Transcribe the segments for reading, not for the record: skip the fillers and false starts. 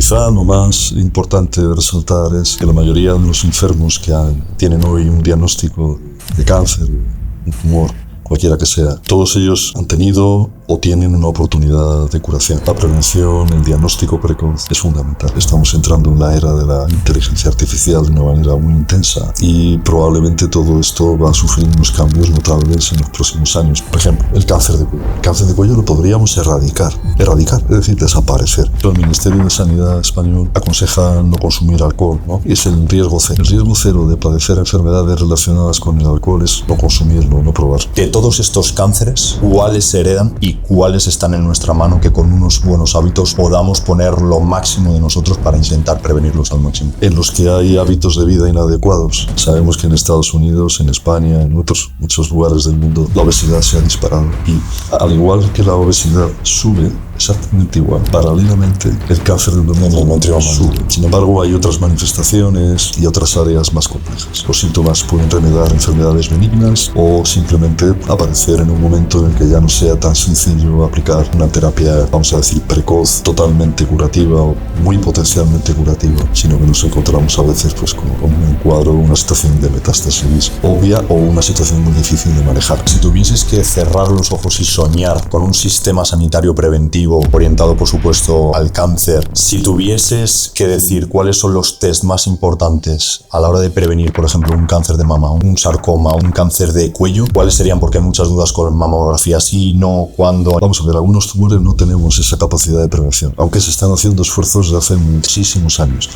Quizá lo más importante de resaltar es que la mayoría de los enfermos que tienen hoy un diagnóstico de cáncer, un tumor, cualquiera que sea, todos ellos han tenido o tienen una oportunidad de curación. La prevención, el diagnóstico precoz es fundamental. Estamos entrando en la era de la inteligencia artificial de una manera muy intensa y probablemente todo esto va a sufrir unos cambios notables en los próximos años. Por ejemplo, el cáncer de cuello. El cáncer de cuello lo podríamos erradicar, es decir, desaparecer. El Ministerio de Sanidad español aconseja no consumir alcohol, ¿no? Es el riesgo cero. El riesgo cero de padecer enfermedades relacionadas con el alcohol es no consumirlo, no probar. De todos estos cánceres, ¿cuáles se heredan y cuáles están en nuestra mano que con unos buenos hábitos podamos poner lo máximo de nosotros para intentar prevenirlos al máximo? En los que hay hábitos de vida inadecuados. Sabemos que en Estados Unidos, en España, en muchos lugares del mundo, la obesidad se ha disparado. Y al igual que la obesidad sube, exactamente igual, paralelamente, el cáncer del endometrio sube. Sin embargo, hay otras manifestaciones y otras áreas más complejas. Los síntomas pueden remediar enfermedades benignas o simplemente aparecer en un momento en el que ya no sea tan sencillo aplicar una terapia, vamos a decir, precoz, totalmente curativa o muy potencialmente curativa, sino que nos encontramos a veces pues con un cuadro, una situación de metástasis obvia o una situación muy difícil de manejar. Si tuvieses que cerrar los ojos y soñar con un sistema sanitario preventivo orientado, por supuesto, al cáncer, si tuvieses que decir cuáles son los test más importantes a la hora de prevenir, por ejemplo, un cáncer de mama, un sarcoma, un cáncer de cuello, ¿cuáles serían? Porque hay muchas dudas con mamografía, sí, no, cuándo. Vamos a ver, algunos tumores no tenemos esa capacidad de prevención, aunque se están haciendo esfuerzos desde hace muchísimos años,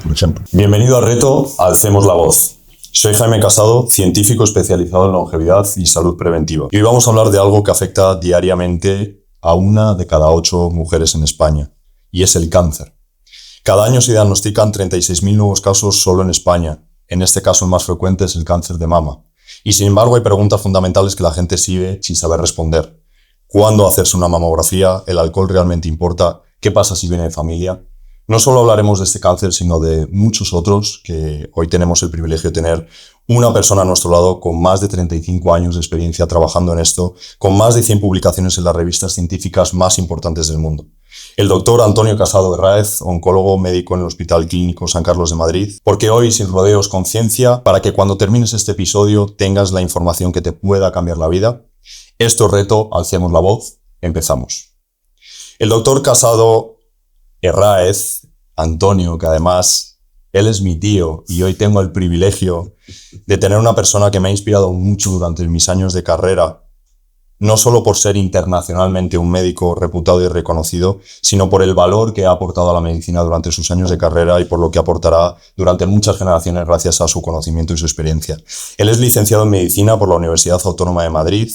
por ejemplo. Bienvenido a Reto, alcemos la voz. Soy Jaime Casado, científico especializado en longevidad y salud preventiva. Y hoy vamos a hablar de algo que afecta diariamente a 1 de cada 8 mujeres en España, y es el cáncer. Cada año se diagnostican 36.000 nuevos casos solo en España. En este caso el más frecuente es el cáncer de mama. Y sin embargo hay preguntas fundamentales que la gente sigue sin saber responder. ¿Cuándo hacerse una mamografía? ¿El alcohol realmente importa? ¿Qué pasa si viene de familia? No solo hablaremos de este cáncer, sino de muchos otros que hoy tenemos el privilegio de tener una persona a nuestro lado con más de 35 años de experiencia trabajando en esto, con más de 100 publicaciones en las revistas científicas más importantes del mundo. El doctor Antonio Casado Herráez, oncólogo médico en el Hospital Clínico San Carlos de Madrid, porque hoy, sin rodeos, con ciencia, para que cuando termines este episodio tengas la información que te pueda cambiar la vida. Esto es Reto, alcemos la voz, empezamos. El doctor Casado Herráez, Antonio, que además él es mi tío y hoy tengo el privilegio de tener una persona que me ha inspirado mucho durante mis años de carrera, no solo por ser internacionalmente un médico reputado y reconocido, sino por el valor que ha aportado a la medicina durante sus años de carrera y por lo que aportará durante muchas generaciones gracias a su conocimiento y su experiencia. Él es licenciado en medicina por la Universidad Autónoma de Madrid,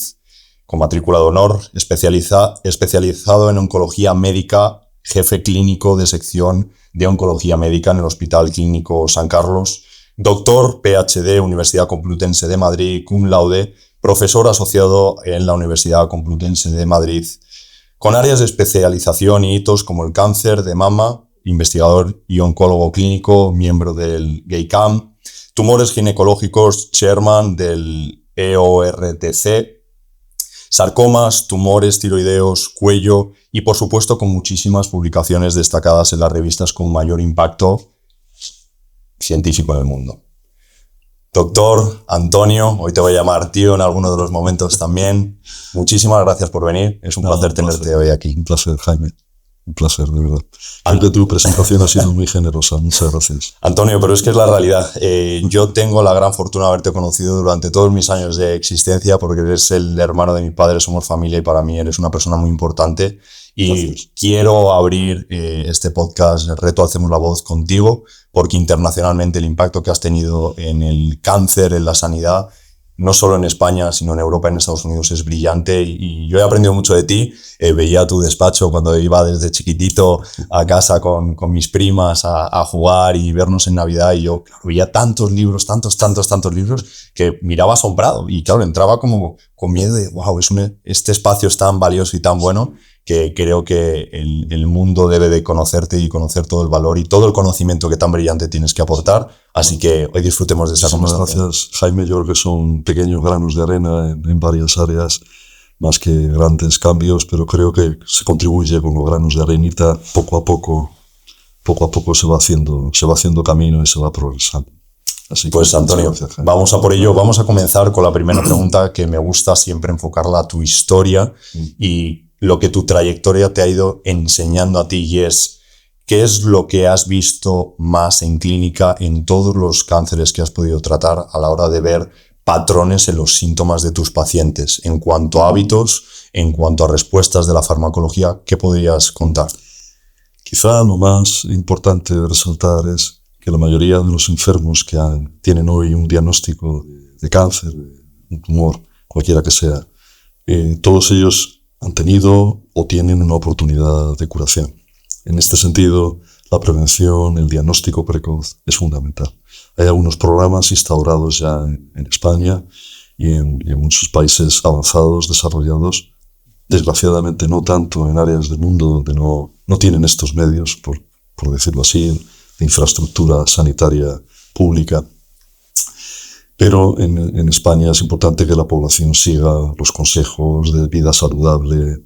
con matrícula de honor, especializado en oncología médica, jefe clínico de sección de oncología médica en el Hospital Clínico San Carlos, doctor PhD, Universidad Complutense de Madrid, cum laude, profesor asociado en la Universidad Complutense de Madrid, con áreas de especialización y hitos como el cáncer de mama, investigador y oncólogo clínico, miembro del GEICAM, tumores ginecológicos, chairman del EORTC, sarcomas, tumores tiroideos, cuello y por supuesto con muchísimas publicaciones destacadas en las revistas con mayor impacto científico en el mundo. Doctor Antonio, hoy te voy a llamar tío en alguno de los momentos también. Muchísimas gracias por venir, es un placer tenerte hoy aquí. Un placer, Jaime. Un placer, de verdad. Creo que tu presentación ha sido muy generosa. Muchas gracias. Antonio, pero es que es la realidad. Yo tengo la gran fortuna de haberte conocido durante todos mis años de existencia porque eres el hermano de mi padre, somos familia y para mí eres una persona muy importante. Y gracias. Quiero abrir este podcast, Reto, alcemos la voz contigo, porque internacionalmente el impacto que has tenido en el cáncer, en la sanidad, no solo en España, sino en Europa, en Estados Unidos, es brillante y yo he aprendido mucho de ti. Veía tu despacho cuando iba desde chiquitito a casa con mis primas a jugar y vernos en Navidad y yo veía tantos libros, tantos libros que miraba asombrado y claro, entraba como con miedo de wow, este espacio es tan valioso y tan bueno que creo que el mundo debe de conocerte y conocer todo el valor y todo el conocimiento que tan brillante tienes que aportar. Así que hoy disfrutemos de esa conversación. Gracias, Jaime. Yo creo que son pequeños granos de arena en varias áreas, más que grandes cambios, pero creo que se contribuye con los granos de arenita poco a poco poco a poco se va haciendo camino y se va progresando. Así que, pues Antonio, gracias, vamos a por ello. Vamos a comenzar con la primera pregunta, que me gusta siempre enfocarla a tu historia y lo que tu trayectoria te ha ido enseñando a ti, y es: ¿qué es lo que has visto más en clínica en todos los cánceres que has podido tratar a la hora de ver patrones en los síntomas de tus pacientes? En cuanto a hábitos, en cuanto a respuestas de la farmacología, ¿qué podrías contar? Quizá lo más importante de resaltar es que la mayoría de los enfermos que tienen hoy un diagnóstico de cáncer, un tumor, cualquiera que sea, todos ellos han tenido o tienen una oportunidad de curación. En este sentido, la prevención, el diagnóstico precoz es fundamental. Hay algunos programas instaurados ya en España y en muchos países avanzados, desarrollados, desgraciadamente no tanto en áreas del mundo donde no tienen estos medios, por decirlo así, de infraestructura sanitaria pública. Pero en España es importante que la población siga los consejos de vida saludable,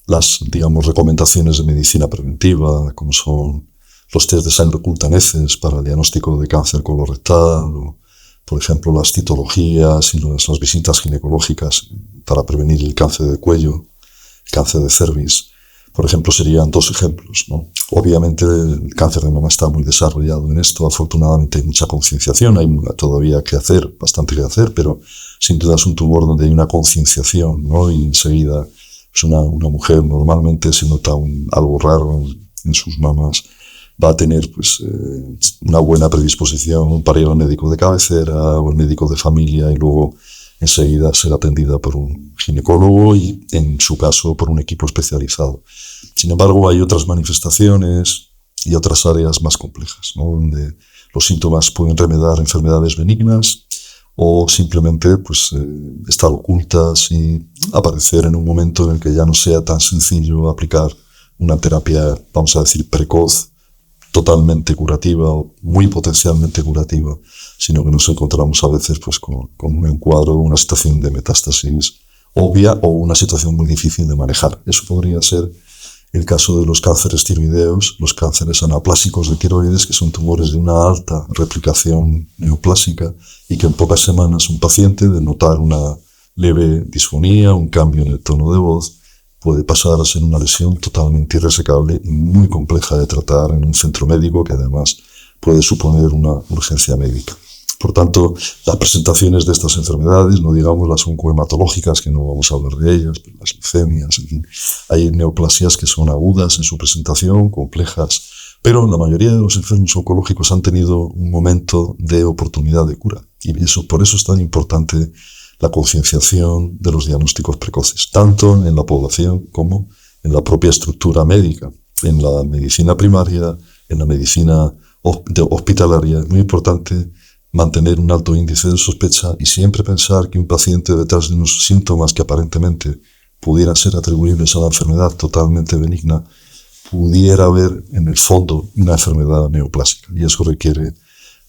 las, digamos, recomendaciones de medicina preventiva, como son los test de sangre oculta en heces para el diagnóstico de cáncer colorectal, o, por ejemplo, las citologías y las visitas ginecológicas para prevenir el cáncer de cuello, el cáncer de cervix. Por ejemplo, serían dos ejemplos, ¿no? Obviamente el cáncer de mama está muy desarrollado en esto. Afortunadamente hay mucha concienciación, hay todavía que hacer, bastante que hacer, pero sin duda es un tumor donde hay una concienciación, ¿no? Y enseguida pues una mujer normalmente, si nota algo raro en sus mamas, va a tener pues una buena predisposición para ir al médico de cabecera o el médico de familia, y luego enseguida ser atendida por un ginecólogo y, en su caso, por un equipo especializado. Sin embargo, hay otras manifestaciones y otras áreas más complejas, ¿no? Donde los síntomas pueden remediar enfermedades benignas o simplemente pues, estar ocultas y aparecer en un momento en el que ya no sea tan sencillo aplicar una terapia, vamos a decir, precoz, totalmente curativa o muy potencialmente curativa, sino que nos encontramos a veces pues, con un encuadro, una situación de metástasis obvia o una situación muy difícil de manejar. Eso podría ser el caso de los cánceres tiroideos, los cánceres anaplásicos de tiroides, que son tumores de una alta replicación neoplásica y que en pocas semanas un paciente, de notar una leve disfonía, un cambio en el tono de voz, puede pasar a ser una lesión totalmente irresecable y muy compleja de tratar en un centro médico, que además puede suponer una urgencia médica. Por tanto, las presentaciones de estas enfermedades, no digamos las oncohematológicas, que no vamos a hablar de ellas, pero las leucemias, en fin, hay neoplasias que son agudas en su presentación, complejas, pero la mayoría de los enfermos oncológicos han tenido un momento de oportunidad de cura. Y por eso es tan importante la concienciación de los diagnósticos precoces, tanto en la población como en la propia estructura médica, en la medicina primaria, en la medicina hospitalaria. Es muy importante mantener un alto índice de sospecha y siempre pensar que un paciente, detrás de unos síntomas que aparentemente pudieran ser atribuibles a la enfermedad totalmente benigna, pudiera haber en el fondo una enfermedad neoplásica, y eso requiere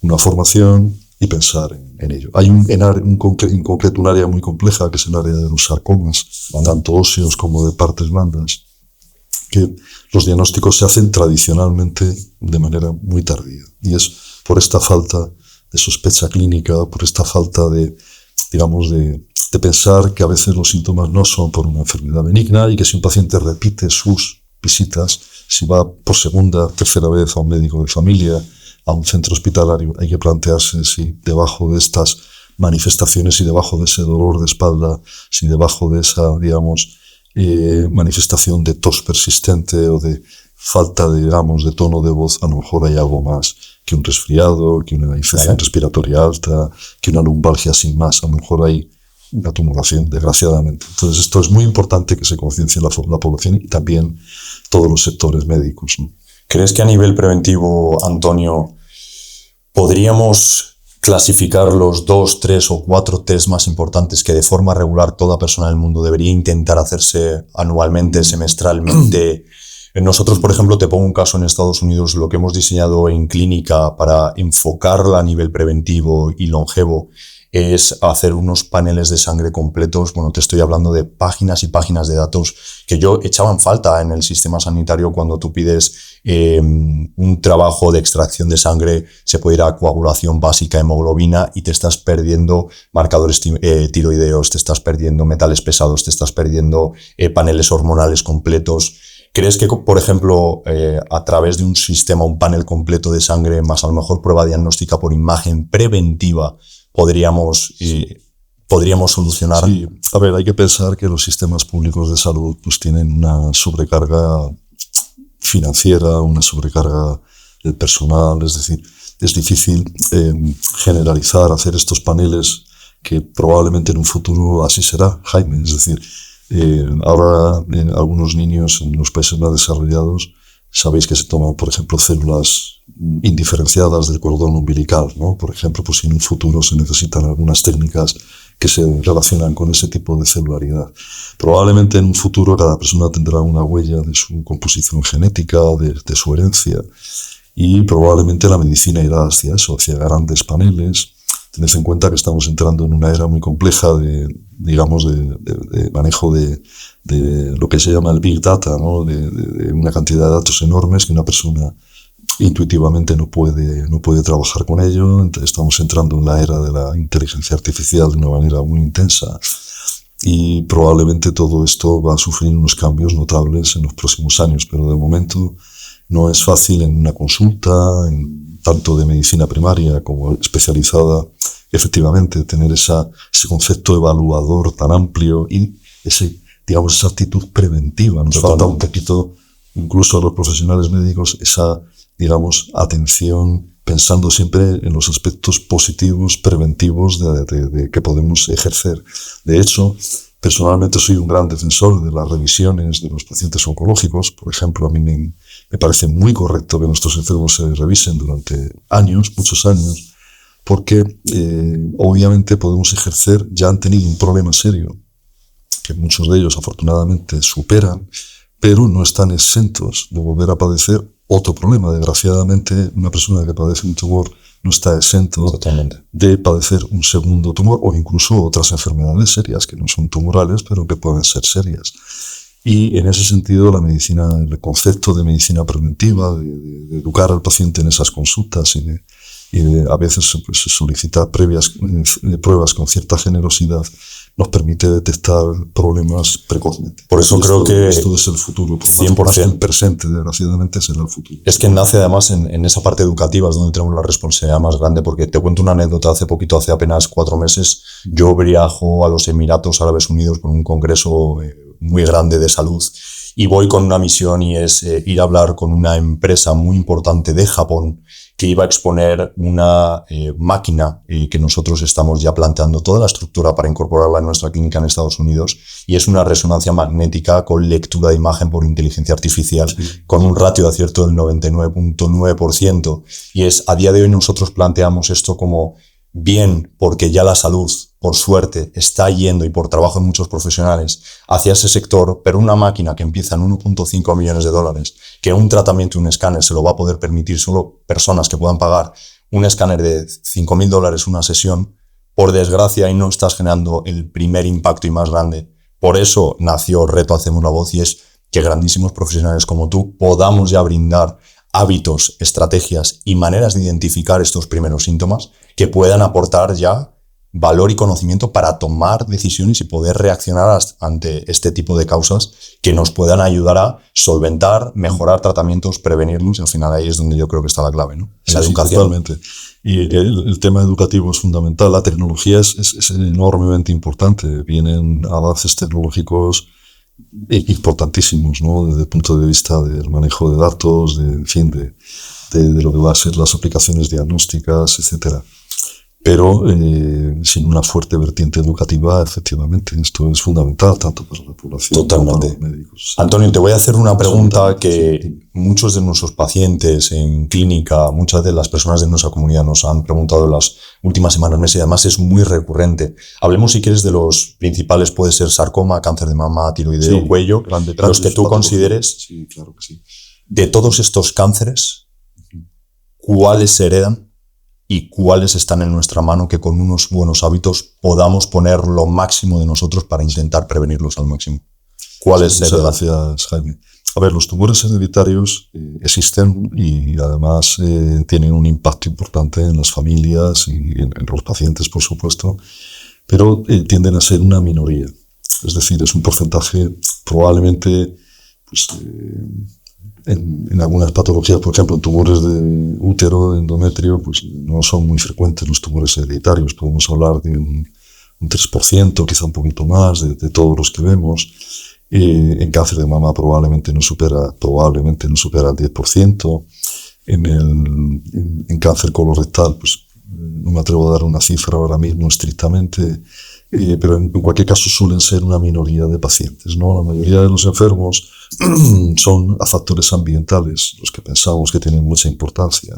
una formación y pensar en ello. Hay en concreto un área muy compleja, que es el área de los sarcomas, tanto óseos como de partes blandas, que los diagnósticos se hacen tradicionalmente de manera muy tardía, y es por esta falta de sospecha clínica, por esta falta de pensar que a veces los síntomas no son por una enfermedad benigna, y que si un paciente repite sus visitas, si va por segunda, tercera vez a un médico de familia, a un centro hospitalario, hay que plantearse si debajo de estas manifestaciones y debajo de ese dolor de espalda, si debajo de esa, manifestación de tos persistente o de falta de tono de voz, a lo mejor hay algo más que un resfriado, que una infección respiratoria alta, que una lumbalgia sin más. A lo mejor hay una tumoración, desgraciadamente. Entonces, esto es muy importante, que se conciencie la población y también todos los sectores médicos, ¿no? ¿Crees que a nivel preventivo, Antonio, podríamos clasificar los 2, 3 o 4 test más importantes que de forma regular toda persona del mundo debería intentar hacerse anualmente, semestralmente? Nosotros, por ejemplo, te pongo un caso en Estados Unidos, lo que hemos diseñado en clínica para enfocarla a nivel preventivo y longevo es hacer unos paneles de sangre completos. Bueno, te estoy hablando de páginas y páginas de datos que yo echaba en falta en el sistema sanitario cuando tú pides un trabajo de extracción de sangre, se puede ir a coagulación básica, hemoglobina, y te estás perdiendo marcadores tiroideos, te estás perdiendo metales pesados, te estás perdiendo paneles hormonales completos. ¿Crees que, por ejemplo, a través de un sistema, un panel completo de sangre, más a lo mejor prueba diagnóstica por imagen preventiva, podríamos solucionar? Sí, a ver, hay que pensar que los sistemas públicos de salud pues tienen una sobrecarga financiera, una sobrecarga del personal, es decir, es difícil generalizar, hacer estos paneles, que probablemente en un futuro así será, Jaime, es decir, ahora en algunos niños en los países más desarrollados sabéis que se toman, por ejemplo, células indiferenciadas del cordón umbilical, ¿no? Por ejemplo, pues en un futuro se necesitan algunas técnicas que se relacionan con ese tipo de celularidad. Probablemente en un futuro cada persona tendrá una huella de su composición genética, de su herencia, y probablemente la medicina irá hacia eso, hacia grandes paneles. Tened en cuenta que estamos entrando en una era muy compleja de manejo de lo que se llama el Big Data, ¿no? De una cantidad de datos enormes que una persona intuitivamente no puede trabajar con ello. Entonces estamos entrando en la era de la inteligencia artificial de una manera muy intensa, y probablemente todo esto va a sufrir unos cambios notables en los próximos años, pero de momento no es fácil en una consulta, tanto de medicina primaria como especializada, efectivamente tener ese concepto evaluador tan amplio y esa actitud preventiva. Nos falta un poquito, incluso a los profesionales médicos, esa, atención, pensando siempre en los aspectos positivos, preventivos que podemos ejercer. De hecho, personalmente soy un gran defensor de las revisiones de los pacientes oncológicos. Por ejemplo, a mí me parece muy correcto que nuestros enfermos se revisen durante años, muchos años, porque obviamente podemos ejercer, ya han tenido un problema serio, que muchos de ellos afortunadamente superan, pero no están exentos de volver a padecer otro problema. Desgraciadamente, una persona que padece un tumor no está exento Totalmente de padecer un segundo tumor, o incluso otras enfermedades serias que no son tumorales, pero que pueden ser serias. Y en ese sentido, el concepto de medicina preventiva, de educar al paciente en esas consultas y a veces pues, solicitar pruebas con cierta generosidad, nos permite detectar problemas precozmente. Por eso creo que esto es el futuro, 100%. Más que el presente, desgraciadamente, será el futuro. Es que nace además en esa parte educativa, es donde tenemos la responsabilidad más grande, porque te cuento una anécdota. Hace apenas 4 meses, yo viajo a los Emiratos Árabes Unidos con un congreso muy grande de salud, y voy con una misión, y es ir a hablar con una empresa muy importante de Japón que iba a exponer una máquina que nosotros estamos ya planteando toda la estructura para incorporarla en nuestra clínica en Estados Unidos, y es una resonancia magnética con lectura de imagen por inteligencia artificial, sí, con un ratio de acierto del 99.9%. Y a día de hoy nosotros planteamos esto como bien porque ya la salud, por suerte, está yendo, y por trabajo de muchos profesionales, hacia ese sector, pero una máquina que empieza en 1.5 millones de dólares, que un tratamiento, un escáner, se lo va a poder permitir solo personas que puedan pagar un escáner de $5.000 una sesión, por desgracia, ahí no estás generando el primer impacto y más grande. Por eso nació Reto Hacemos la Voz, y es que grandísimos profesionales como tú podamos ya brindar hábitos, estrategias y maneras de identificar estos primeros síntomas que puedan aportar ya valor y conocimiento para tomar decisiones y poder reaccionar ante este tipo de causas que nos puedan ayudar a solventar, mejorar tratamientos, prevenirlos, y al final ahí es donde yo creo que está la clave, ¿no? La educación. Totalmente. Y el tema educativo es fundamental. La tecnología es enormemente importante. Vienen avances tecnológicos importantísimos, ¿no? Desde el punto de vista del manejo de datos, de lo que va a ser las aplicaciones diagnósticas, etcétera. Pero sin una fuerte vertiente educativa, efectivamente, esto es fundamental tanto para la población como para los médicos. Antonio, te voy a hacer una pregunta que muchos de nuestros pacientes en clínica, muchas de las personas de nuestra comunidad nos han preguntado en las últimas semanas, meses, y además es muy recurrente. Hablemos, si quieres, de los principales. Puede ser sarcoma, cáncer de mama, tiroideo, cuello, los que tú consideres. Sí, claro que sí. De todos estos cánceres, ¿cuáles se heredan? y cuáles están en nuestra mano que con unos buenos hábitos podamos poner lo máximo de nosotros para intentar prevenirlos al máximo. ¿Cuáles serían? Gracias, Jaime. A ver, los tumores hereditarios existen y además tienen un impacto importante en las familias y en los pacientes, por supuesto, pero tienden a ser una minoría. Es decir, es un porcentaje probablemente, pues, en algunas patologías, por ejemplo, en tumores de útero, de endometrio, pues no son muy frecuentes los tumores hereditarios. Podemos hablar de un 3%, quizá un poquito más, de todos los que vemos. En cáncer de mama probablemente no supera el 10%. En cáncer colorectal, pues no me atrevo a dar una cifra ahora mismo estrictamente, pero en cualquier caso suelen ser una minoría de pacientes, ¿no? La mayoría de los enfermos son a factores ambientales, los que pensamos que tienen mucha importancia.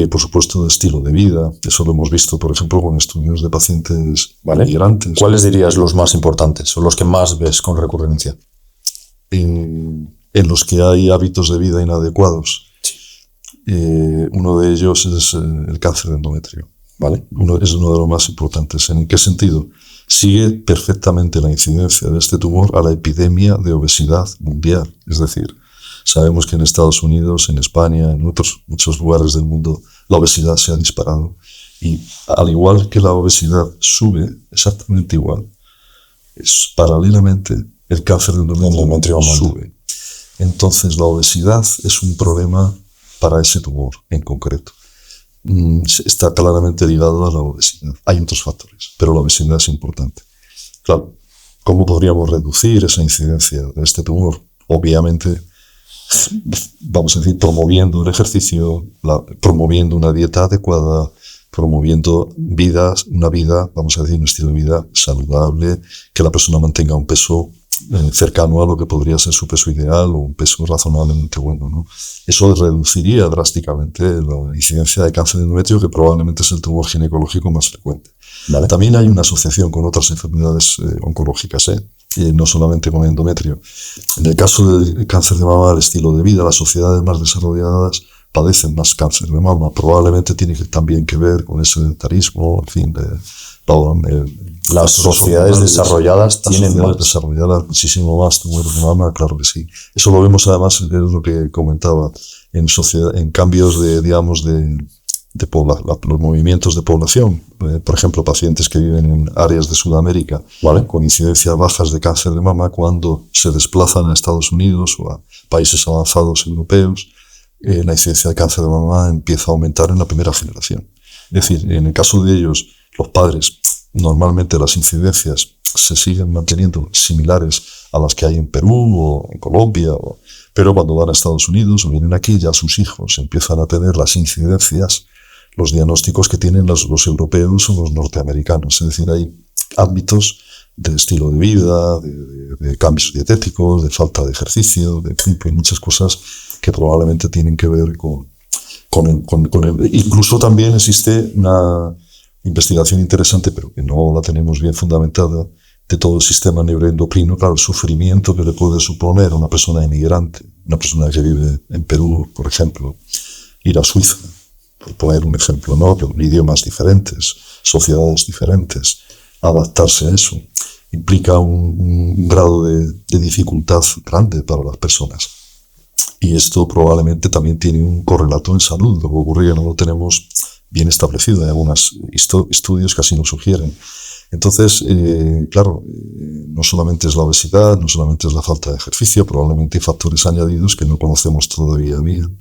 Por supuesto, de estilo de vida. Eso lo hemos visto, por ejemplo, con estudios de pacientes migrantes. ¿Cuáles dirías los más importantes o los que más ves con recurrencia? En los que hay hábitos de vida inadecuados. Uno de ellos es el cáncer de endometrio. ¿Vale? Es uno de los más importantes. ¿En qué sentido? Sigue perfectamente la incidencia de este tumor a la epidemia de obesidad mundial. Es decir, sabemos que en Estados Unidos, en España, en muchos lugares del mundo, la obesidad se ha disparado. Y al igual que la obesidad sube, exactamente igual, paralelamente el cáncer de endometrio sube. Entonces la obesidad es un problema para ese tumor en concreto. Está claramente ligado a la obesidad. Hay otros factores, pero la obesidad es importante. Claro, ¿cómo podríamos reducir esa incidencia de este tumor? Obviamente, vamos a decir, promoviendo el ejercicio, promoviendo una dieta adecuada, promoviendo una vida, vamos a decir, un estilo de vida saludable, que la persona mantenga un peso cercano a lo que podría ser su peso ideal o un peso razonablemente bueno, ¿no? Eso reduciría drásticamente la incidencia de cáncer de endometrio, que probablemente es el tumor ginecológico más frecuente. ¿Vale? También hay una asociación con otras enfermedades oncológicas, no solamente con endometrio. En el caso del cáncer de mama, el estilo de vida, las sociedades más desarrolladas padecen más cáncer de mama. Probablemente tiene también que ver con el sedentarismo, en fin, las sociedades desarrolladas tienen muchísimo más tumores de mama, claro que sí. Eso lo vemos además, es lo que comentaba, en cambios de, digamos, los movimientos de población. Por ejemplo, pacientes que viven en áreas de Sudamérica, ¿vale?, con incidencias bajas de cáncer de mama, cuando se desplazan a Estados Unidos o a países avanzados europeos, la incidencia de cáncer de mama empieza a aumentar en la primera generación. Es decir, en el caso de ellos, los padres, normalmente las incidencias se siguen manteniendo similares a las que hay en Perú o en Colombia, pero cuando van a Estados Unidos o vienen aquí, ya sus hijos empiezan a tener las incidencias, los diagnósticos que tienen los europeos o los norteamericanos. Es decir, hay ámbitos de estilo de vida, de cambios dietéticos, de falta de ejercicio, de muchas cosas que probablemente tienen que ver con el. Incluso también existe una investigación interesante, pero que no la tenemos bien fundamentada, de todo el sistema neuroendocrino, claro, el sufrimiento que le puede suponer a una persona inmigrante, una persona que vive en Perú, por ejemplo, ir a Suiza, por poner un ejemplo, ¿no?, con idiomas diferentes, sociedades diferentes, adaptarse a eso, implica un grado de dificultad grande para las personas. Y esto probablemente también tiene un correlato en salud. Lo que ocurre es que no lo tenemos bien establecido. Hay algunos estudios que así lo sugieren. Entonces, claro, no solamente es la obesidad, no solamente es la falta de ejercicio, probablemente hay factores añadidos que no conocemos todavía bien.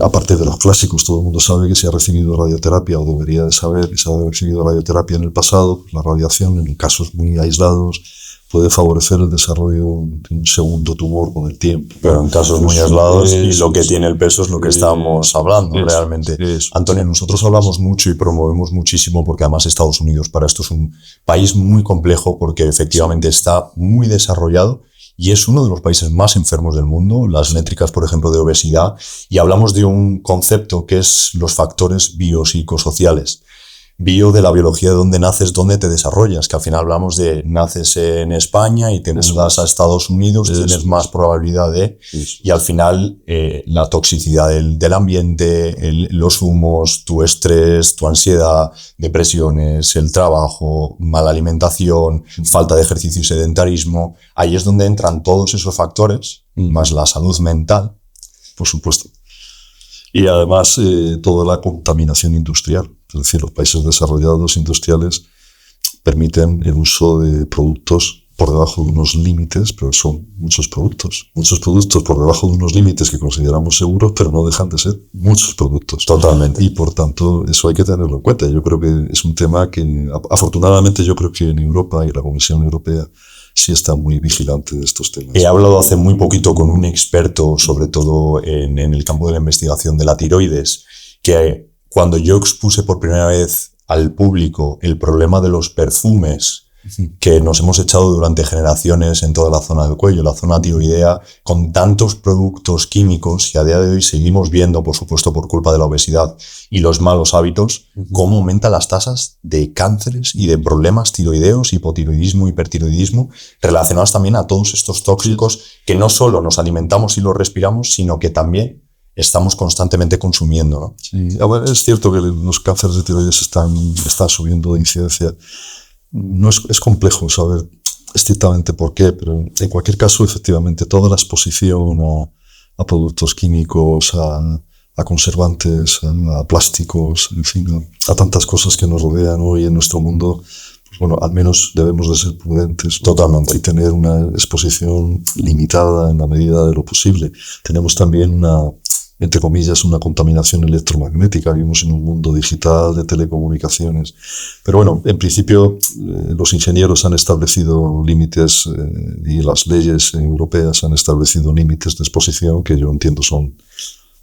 Aparte de los clásicos, todo el mundo sabe que si ha recibido radioterapia, o debería de saber que se ha recibido radioterapia en el pasado, la radiación en casos muy aislados puede favorecer el desarrollo de un segundo tumor con el tiempo. Pero en casos muy aislados, y lo que tiene el peso es lo que estamos hablando realmente. Antonio, nosotros hablamos mucho y promovemos muchísimo, porque además Estados Unidos para esto es un país muy complejo, porque efectivamente está muy desarrollado y es uno de los países más enfermos del mundo, las métricas, por ejemplo, de obesidad, y hablamos de un concepto que es los factores biopsicosociales. bio de la biología de dónde naces, dónde te desarrollas, que al final hablamos de naces en España y te mudas a Estados Unidos, tienes más probabilidad de... Y al final la toxicidad del ambiente, los humos, tu estrés, tu ansiedad, depresiones, el trabajo, mala alimentación, falta de ejercicio y sedentarismo, ahí es donde entran todos esos factores, más la salud mental. Por supuesto. Y además toda la contaminación industrial. Es decir, los países desarrollados industriales permiten el uso de productos por debajo de unos límites, pero son muchos productos por debajo de unos límites que consideramos seguros, pero no dejan de ser muchos productos. Totalmente. Y por tanto, eso hay que tenerlo en cuenta. Yo creo que es un tema que, afortunadamente, yo creo que en Europa y la Comisión Europea sí está muy vigilante de estos temas. He hablado hace muy poquito con un experto, sobre todo en el campo de la investigación de la tiroides, que cuando yo expuse por primera vez al público el problema de los perfumes que nos hemos echado durante generaciones en toda la zona del cuello, la zona tiroidea, con tantos productos químicos, y a día de hoy seguimos viendo, por supuesto, por culpa de la obesidad y los malos hábitos, cómo aumentan las tasas de cánceres y de problemas tiroideos, hipotiroidismo, hipertiroidismo, relacionados también a todos estos tóxicos que no solo nos alimentamos y los respiramos, sino que también estamos constantemente consumiendo, ¿no? Sí, a ver, es cierto que los cánceres de tiroides están subiendo de incidencia. No es complejo saber estrictamente por qué, pero en cualquier caso, efectivamente, toda la exposición a productos químicos, a conservantes, a plásticos, en fin, a tantas cosas que nos rodean hoy en nuestro mundo, pues bueno, al menos debemos de ser prudentes, ¿no? Totalmente. Y tener una exposición limitada en la medida de lo posible. Tenemos también entre comillas, una contaminación electromagnética. Vivimos en un mundo digital de telecomunicaciones. Pero bueno, en principio los ingenieros han establecido límites y las leyes europeas han establecido límites de exposición que yo entiendo son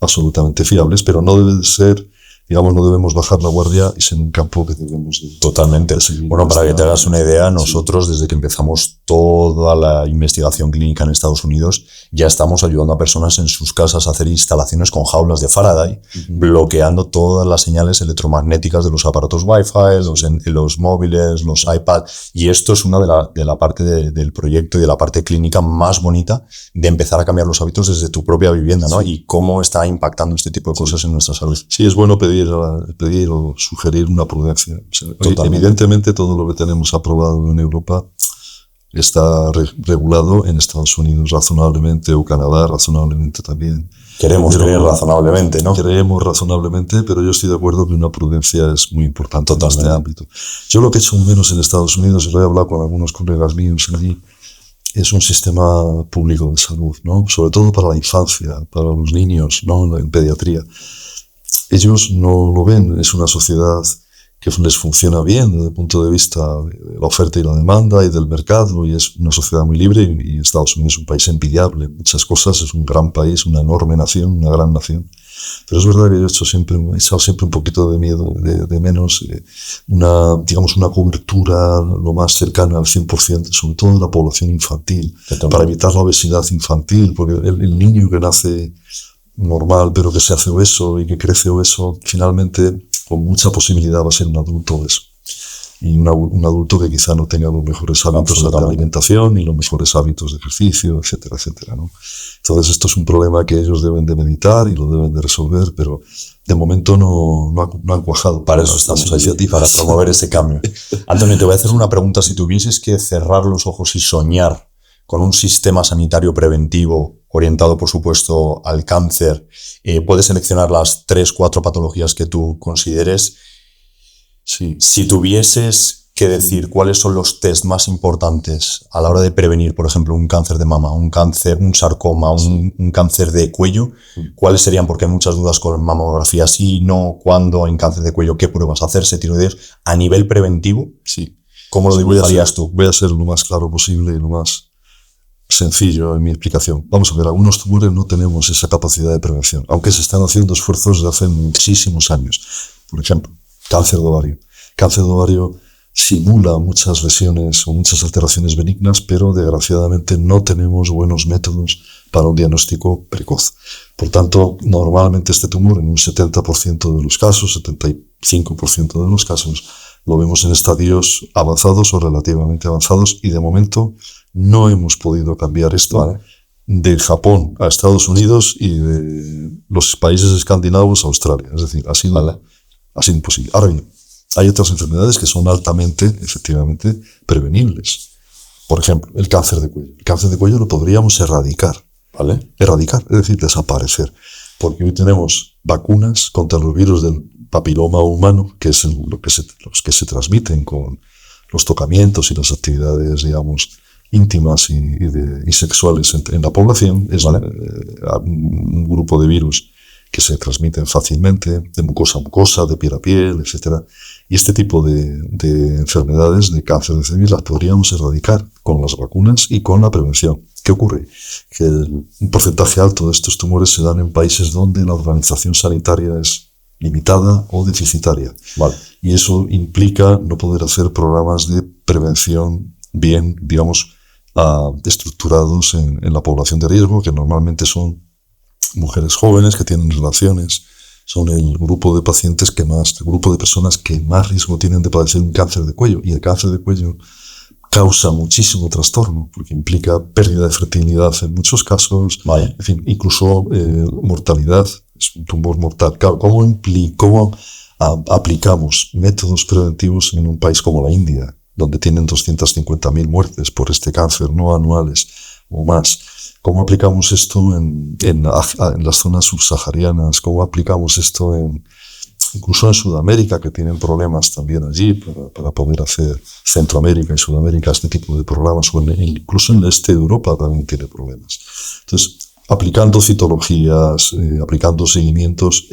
absolutamente fiables, pero no debe de ser, digamos, no debemos bajar la guardia y ser un campo que debemos de... Totalmente. Bueno, para que te hagas una idea, nosotros desde que empezamos toda la investigación clínica en Estados Unidos ya estamos ayudando a personas en sus casas a hacer instalaciones con jaulas de Faraday, bloqueando todas las señales electromagnéticas de los aparatos Wi-Fi, los móviles, los iPad. Y esto es una de la parte del proyecto y de la parte clínica más bonita de empezar a cambiar los hábitos desde tu propia vivienda, ¿no? Y cómo está impactando este tipo de cosas en nuestra salud. Sí, es bueno pedir o sugerir una prudencia. O sea, evidentemente todo lo que tenemos aprobado en Europa está regulado en Estados Unidos razonablemente, o Canadá razonablemente también. Queremos creer razonablemente, ¿no? Creemos razonablemente, pero yo estoy de acuerdo que una prudencia es muy importante en este ámbito. Yo lo que he hecho menos en Estados Unidos, y lo he hablado con algunos colegas míos allí, es un sistema público de salud, ¿no? Sobre todo para la infancia, para los niños, ¿no? En pediatría. Ellos no lo ven, es una sociedad que les funciona bien desde el punto de vista de la oferta y la demanda y del mercado, y es una sociedad muy libre, y Estados Unidos es un país envidiable en muchas cosas, es un gran país, una enorme nación, una gran nación. Pero es verdad que yo he echado siempre un poquito de miedo, de menos una cobertura lo más cercana al 100%, sobre todo en la población infantil, para evitar la obesidad infantil, porque el niño que nace normal, pero que se hace obeso y que crece obeso, finalmente, con mucha posibilidad, va a ser un adulto obeso. Y un adulto que quizá no tenga los mejores hábitos de alimentación ni los mejores hábitos de ejercicio, etcétera, etcétera, ¿no? Entonces esto es un problema que ellos deben de meditar y lo deben de resolver, pero de momento no han cuajado. Para eso estamos ahí, para promover ese cambio. Antonio, te voy a hacer una pregunta. Si tuvieses que cerrar los ojos y soñar con un sistema sanitario preventivo orientado, por supuesto, al cáncer, puedes seleccionar las 3-4 patologías que tú consideres. Sí. Si tuvieses que decir cuáles son los test más importantes a la hora de prevenir, por ejemplo, un cáncer de mama, un sarcoma, un cáncer de cuello, ¿cuáles serían? Porque hay muchas dudas con mamografía, sí, no, cuándo, en cáncer de cuello, qué pruebas hacerse, tiroides, a nivel preventivo. Sí. ¿Cómo lo dibujarías tú? Voy a ser lo más claro posible y lo más sencillo en mi explicación. Vamos a ver, algunos tumores no tenemos esa capacidad de prevención, aunque se están haciendo esfuerzos desde hace muchísimos años. Por ejemplo, cáncer de ovario. Cáncer de ovario simula muchas lesiones o muchas alteraciones benignas, pero desgraciadamente no tenemos buenos métodos para un diagnóstico precoz. Por tanto, normalmente este tumor en un 70% de los casos, 75% de los casos, lo vemos en estadios avanzados o relativamente avanzados y de momento no hemos podido cambiar esto. Vale. De Japón a Estados Unidos y de los países escandinavos a Australia. Es decir, ha sido imposible. Ahora bien, hay otras enfermedades que son altamente, efectivamente, prevenibles. Por ejemplo, el cáncer de cuello. El cáncer de cuello lo podríamos erradicar. ¿Vale? Erradicar, es decir, desaparecer. Porque hoy tenemos vacunas contra los virus del papiloma humano, que es los que se transmiten con los tocamientos y las actividades, digamos, íntimas y sexuales en la población. Es un grupo de virus que se transmiten fácilmente, de mucosa a mucosa, de piel a piel, etc. Y este tipo de enfermedades de cáncer de cervix las podríamos erradicar con las vacunas y con la prevención. ¿Qué ocurre? Que un porcentaje alto de estos tumores se dan en países donde la organización sanitaria es limitada o deficitaria. Vale. Y eso implica no poder hacer programas de prevención bien, digamos, estructurados en la población de riesgo, que normalmente son mujeres jóvenes que tienen relaciones, son el grupo de pacientes el grupo de personas que más riesgo tienen de padecer un cáncer de cuello. Y el cáncer de cuello causa muchísimo trastorno, porque implica pérdida de fertilidad en muchos casos, en fin, incluso mortalidad. Es un tumor mortal. Claro, ¿cómo aplicamos métodos preventivos en un país como la India, donde tienen 250.000 muertes por este cáncer, no anuales o más? ¿Cómo aplicamos esto en las zonas subsaharianas? ¿Cómo aplicamos esto incluso en Sudamérica, que tienen problemas también allí para poder hacer Centroamérica y Sudamérica este tipo de programas? O incluso en el este de Europa también tiene problemas. Entonces, aplicando citologías, aplicando seguimientos,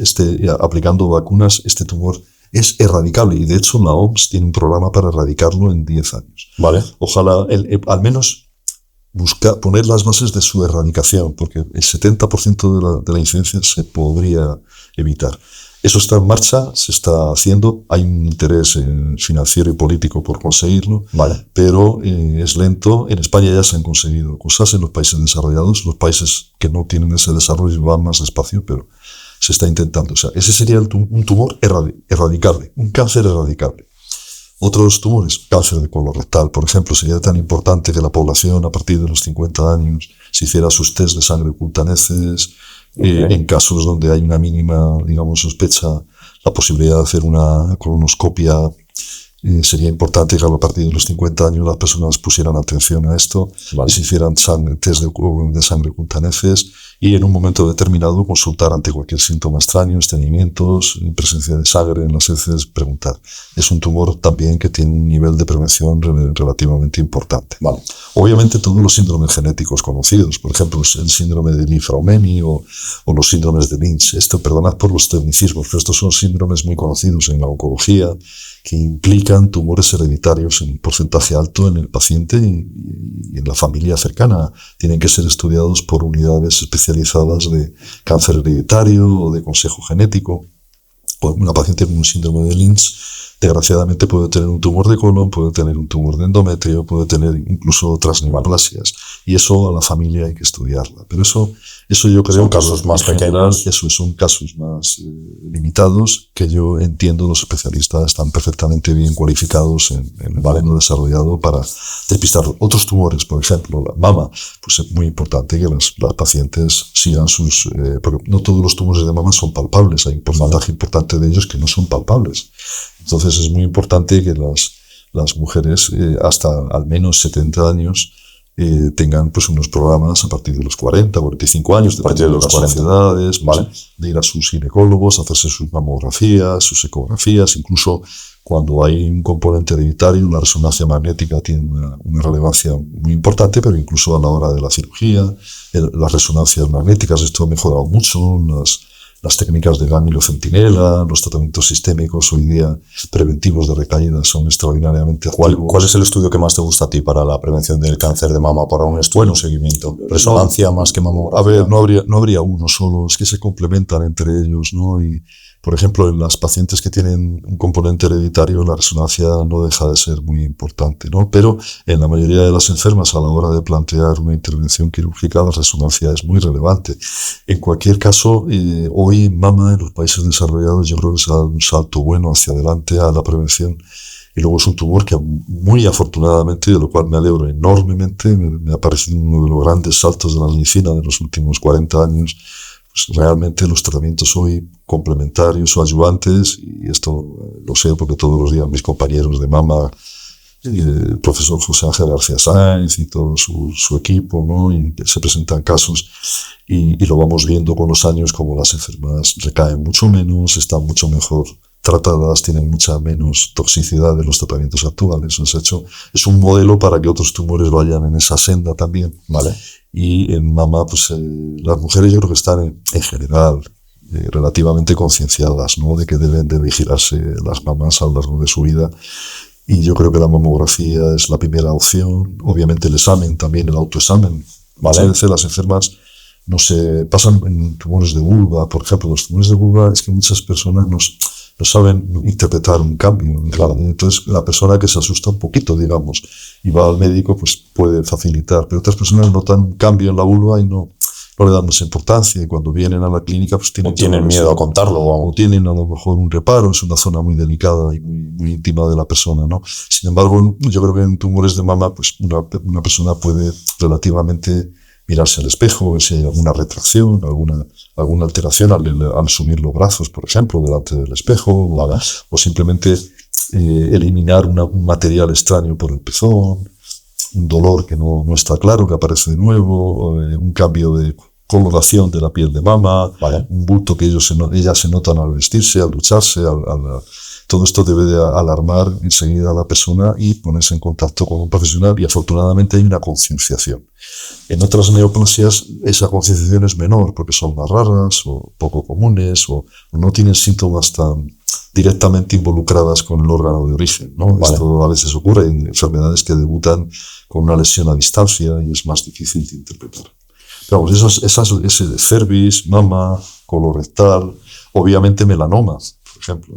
aplicando vacunas, este tumor es erradicable. Y de hecho la OMS tiene un programa para erradicarlo en 10 años. Vale. Ojalá al menos poner las bases de su erradicación, porque el 70% de la incidencia se podría evitar. Eso está en marcha, se está haciendo, hay un interés financiero y político por conseguirlo, pero es lento. En España ya se han conseguido cosas, en los países desarrollados. Los países que no tienen ese desarrollo van más despacio, pero se está intentando. O sea, ese sería un tumor erradicable, un cáncer erradicable. Otros tumores, cáncer de colorectal, por ejemplo, sería tan importante que la población a partir de los 50 años se hiciera sus test de sangre ocultaneces. En casos donde hay una mínima, digamos, sospecha, la posibilidad de hacer una colonoscopia. Sería importante que a partir de los 50 años las personas pusieran atención a esto, y se hicieran test de sangre ocultaneces, y en un momento determinado consultar ante cualquier síntoma extraño, estreñimientos, presencia de sangre en las heces, preguntar. Es un tumor también que tiene un nivel de prevención relativamente importante. Obviamente todos los síndromes genéticos conocidos, por ejemplo el síndrome de Li-Fraumeni o los síndromes de Lynch. Perdonad por los tecnicismos, pero estos son síndromes muy conocidos en la oncología, que implican tumores hereditarios en un porcentaje alto en el paciente y en la familia cercana. Tienen que ser estudiados por unidades especializadas de cáncer hereditario o de consejo genético. Una paciente con un síndrome de Lynch, desgraciadamente, puede tener un tumor de colon, puede tener un tumor de endometrio, puede tener incluso otras neoplasias. Y eso a la familia hay que estudiarla. Pero eso yo creo son casos más pequeños. Eso son casos más limitados, que yo entiendo los especialistas están perfectamente bien cualificados en el mundo desarrollado para despistarlo. Otros tumores, por ejemplo, la mama, pues es muy importante que las pacientes sigan porque no todos los tumores de mama son palpables. Hay un porcentaje importante de ellos que no son palpables. Entonces es muy importante que las mujeres hasta al menos 70 años tengan pues unos programas a partir de los 40, 45 años, de las sociedades, de ir a sus ginecólogos, hacerse sus mamografías, sus ecografías. Incluso cuando hay un componente hereditario, la resonancia magnética tiene una relevancia muy importante, pero incluso a la hora de la cirugía, las resonancias magnéticas, esto ha mejorado mucho, las técnicas de ganglio centinela, los tratamientos sistémicos hoy día preventivos de recaídas son extraordinariamente activos. ¿Cuál es el estudio que más te gusta a ti para la prevención del cáncer de mama, para un estudio de seguimiento? ¿Resonancia más que mamografía? A ver, no habría uno solo, es que se complementan entre ellos, ¿no? Y, por ejemplo, en las pacientes que tienen un componente hereditario, la resonancia no deja de ser muy importante, ¿no? Pero en la mayoría de las enfermas, a la hora de plantear una intervención quirúrgica, la resonancia es muy relevante. En cualquier caso, hoy en mama, en los países desarrollados, yo creo que se ha dado un salto bueno hacia adelante a la prevención. Y luego es un tumor que muy afortunadamente, de lo cual me alegro enormemente, me ha parecido uno de los grandes saltos de la medicina de los últimos 40 años. Pues realmente los tratamientos hoy complementarios o ayudantes, y esto lo sé porque todos los días mis compañeros de mama, el profesor José Ángel García Sáenz y todo su equipo, ¿no? Y se presentan casos y lo vamos viendo con los años como las enfermas recaen mucho menos, están mucho mejor tratadas, tienen mucha menos toxicidad de los tratamientos actuales. Es un modelo para que otros tumores vayan en esa senda también. Vale. Y en mama, pues las mujeres yo creo que están en general relativamente concienciadas, ¿no? De que deben de vigilarse las mamas a lo largo de su vida. Y yo creo que la mamografía es la primera opción. Obviamente el examen, también el autoexamen. Vale. Muchas veces las enfermas no se pasan en tumores de vulva, por ejemplo. Los tumores de vulva es que muchas personas no saben interpretar un cambio. Claro. Entonces la persona que se asusta un poquito, digamos, y va al médico, pues puede facilitar. Pero otras personas notan un cambio en la vulva y no le dan mucha importancia. Y cuando vienen a la clínica, pues tienen miedo a contarlo. O tienen a lo mejor un reparo. Es una zona muy delicada y muy íntima de la persona, ¿no? Sin embargo, yo creo que en tumores de mama, pues una persona puede relativamente mirarse al espejo, ver si hay alguna retracción, alguna alteración al sumir los brazos, por ejemplo, delante del espejo, o simplemente eliminar un material extraño por el pezón, un dolor que no está claro, que aparece de nuevo, un cambio de coloración de la piel de mama, un bulto que ellas se notan al vestirse, al ducharse, todo esto debe de alarmar enseguida a la persona y ponerse en contacto con un profesional, y afortunadamente hay una concienciación. En otras neoplasias esa concienciación es menor porque son más raras o poco comunes o no tienen síntomas tan directamente involucradas con el órgano de origen, ¿no? Esto a veces ocurre en enfermedades que debutan con una lesión a distancia y es más difícil de interpretar. Pero vamos, ese cervix, mama, colorectal, obviamente melanoma. Por ejemplo,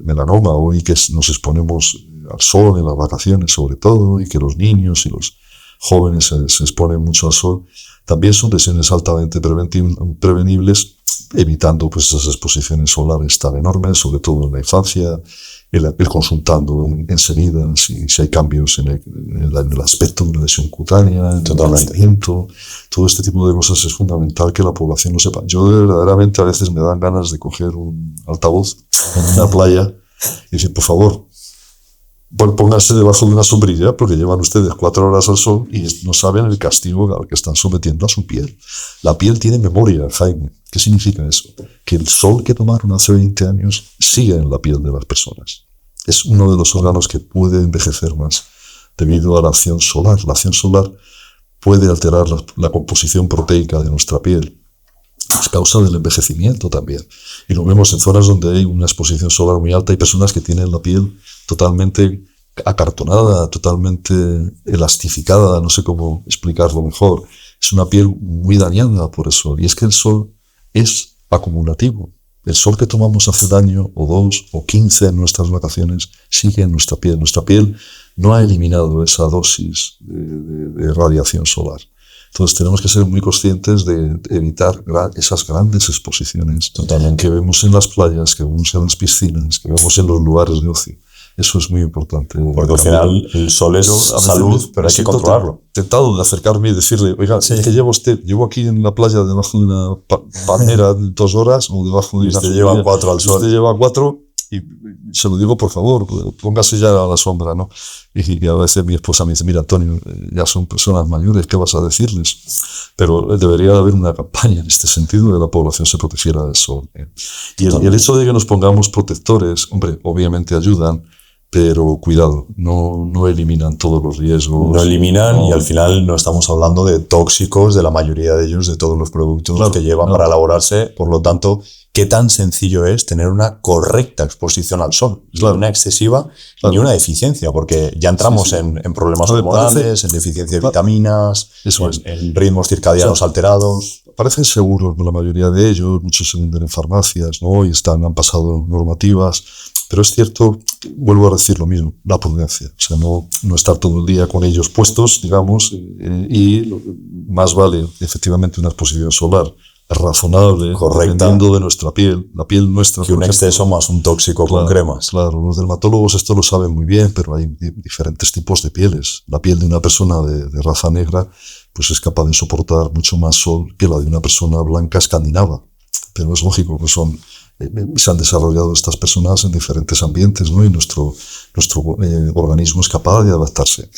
melanoma, hoy que nos exponemos al sol en las vacaciones sobre todo, y que los niños y los jóvenes se exponen mucho al sol, también son lesiones altamente prevenibles, evitando pues esas exposiciones solares tan enormes, sobre todo en la infancia, el consultando enseguida si hay cambios en el aspecto de una lesión cutánea, en el nacimiento. Todo este tipo de cosas es fundamental que la población lo sepa. Yo verdaderamente a veces me dan ganas de coger un altavoz en una playa y decir, por favor, pónganse debajo de una sombrilla porque llevan ustedes 4 horas al sol y no saben el castigo al que están sometiendo a su piel. La piel tiene memoria, Jaime. ¿Qué significa eso? Que el sol que tomaron hace 20 años sigue en la piel de las personas. Es uno de los órganos que puede envejecer más debido a la acción solar. La acción solar puede alterar la composición proteica de nuestra piel. Es causa del envejecimiento también. Y lo vemos en zonas donde hay una exposición solar muy alta. Hay personas que tienen la piel totalmente acartonada, totalmente elastificada, no sé cómo explicarlo mejor. Es una piel muy dañada por el sol. Y es que el sol es acumulativo. El sol que tomamos hace daño, o 2 o 15 en nuestras vacaciones, sigue en nuestra piel. Nuestra piel no ha eliminado esa dosis de radiación solar. Entonces tenemos que ser muy conscientes de evitar esas grandes exposiciones que vemos en las playas, que vemos en las piscinas, que vemos en los lugares de ocio. Eso es muy importante. Porque al final el sol es salud, pero hay que controlarlo. Tentado de acercarme y decirle, oiga, es que llevo aquí en la playa debajo de una palmera 2 horas o debajo de una... Usted lleva 4 al sol. Usted lleva 4 y se lo digo, por favor, póngase ya a la sombra, ¿no? Y a veces mi esposa me dice, mira, Antonio, ya son personas mayores, ¿qué vas a decirles? Pero debería haber una campaña en este sentido de que la población se protegiera del sol. Y el hecho de que nos pongamos protectores, hombre, obviamente ayudan, pero cuidado, no eliminan todos los riesgos. No eliminan y al final no estamos hablando de tóxicos de la mayoría de ellos, de todos los productos que llevan para elaborarse. Por lo tanto, qué tan sencillo es tener una correcta exposición al sol, claro, ni una excesiva ni una deficiencia, porque ya entramos en problemas hormonales, en deficiencia de vitaminas, en ritmos circadianos alterados. Parecen seguros la mayoría de ellos, muchos se venden en farmacias, ¿no? Y han pasado normativas, pero es cierto, vuelvo a decir lo mismo, la prudencia, o sea, no estar todo el día con ellos puestos, digamos, y más vale efectivamente una exposición solar razonable, dependiendo de nuestra piel, la piel nuestra. Que un exceso más un tóxico con cremas. Claro, los dermatólogos esto lo saben muy bien, pero hay diferentes tipos de pieles. La piel de una persona de raza negra pues es capaz de soportar mucho más sol que la de una persona blanca escandinava. Pero es lógico que se han desarrollado estas personas en diferentes ambientes, ¿no? Y nuestro organismo es capaz de adaptarse.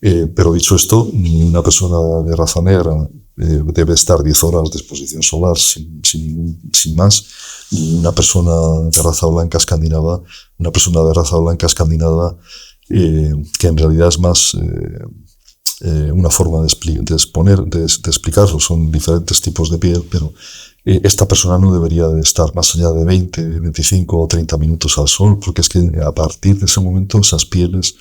Pero dicho esto, ni una persona de raza negra debe estar 10 horas de exposición solar sin más, ni una persona de raza blanca escandinava, que en realidad es más una forma de explicarlo, son diferentes tipos de piel, pero esta persona no debería de estar más allá de 20, 25 o 30 minutos al sol, porque es que a partir de ese momento esas pieles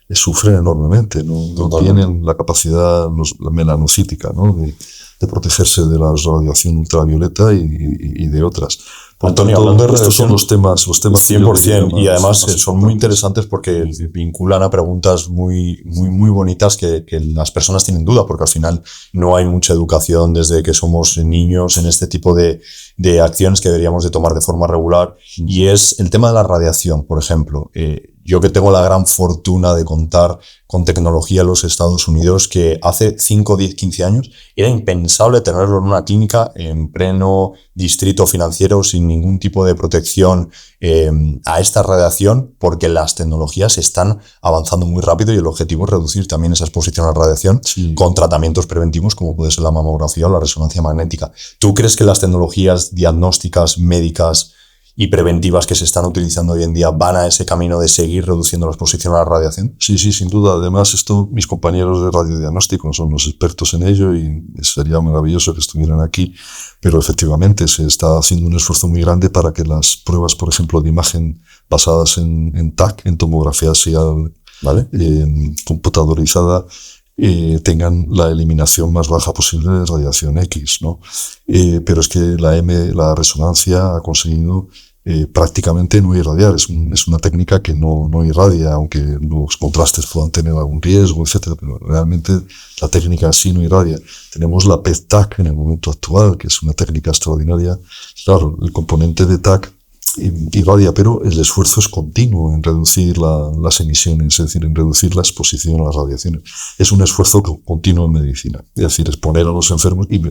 sufren enormemente, no tienen la capacidad la melanocítica, ¿no? de protegerse de la radiación ultravioleta y de otras. Antonio, hablando de estos son los temas 100%, y además son muy interesantes porque vinculan a preguntas muy bonitas que las personas tienen duda, porque al final no hay mucha educación desde que somos niños en este tipo de acciones que deberíamos de tomar de forma regular, y es el tema de la radiación, por ejemplo. Yo que tengo la gran fortuna de contar con tecnología en los Estados Unidos, que hace 5, 10, 15 años era impensable tenerlo en una clínica en pleno distrito financiero sin ningún tipo de protección a esta radiación, porque las tecnologías están avanzando muy rápido y el objetivo es reducir también esa exposición a la radiación con tratamientos preventivos como puede ser la mamografía o la resonancia magnética. ¿Tú crees que las tecnologías diagnósticas, médicas y preventivas que se están utilizando hoy en día van a ese camino de seguir reduciendo la exposición a la radiación? Sí, sin duda. Además, mis compañeros de radiodiagnóstico son los expertos en ello y sería maravilloso que estuvieran aquí, pero efectivamente se está haciendo un esfuerzo muy grande para que las pruebas, por ejemplo, de imagen basadas en TAC, en tomografía axial, ¿vale? Computadorizada, tengan la eliminación más baja posible de radiación X, ¿no? Pero es que la resonancia ha conseguido prácticamente no irradiar. Es una técnica que no irradia, aunque los contrastes puedan tener algún riesgo, etcétera, pero realmente la técnica así no irradia. Tenemos la PET-TAC en el momento actual, que es una técnica extraordinaria. Claro, el componente de TAC irradia, pero el esfuerzo es continuo en reducir las emisiones, es decir, en reducir la exposición a las radiaciones. Es un esfuerzo continuo en medicina. Es decir, exponer a los enfermos, y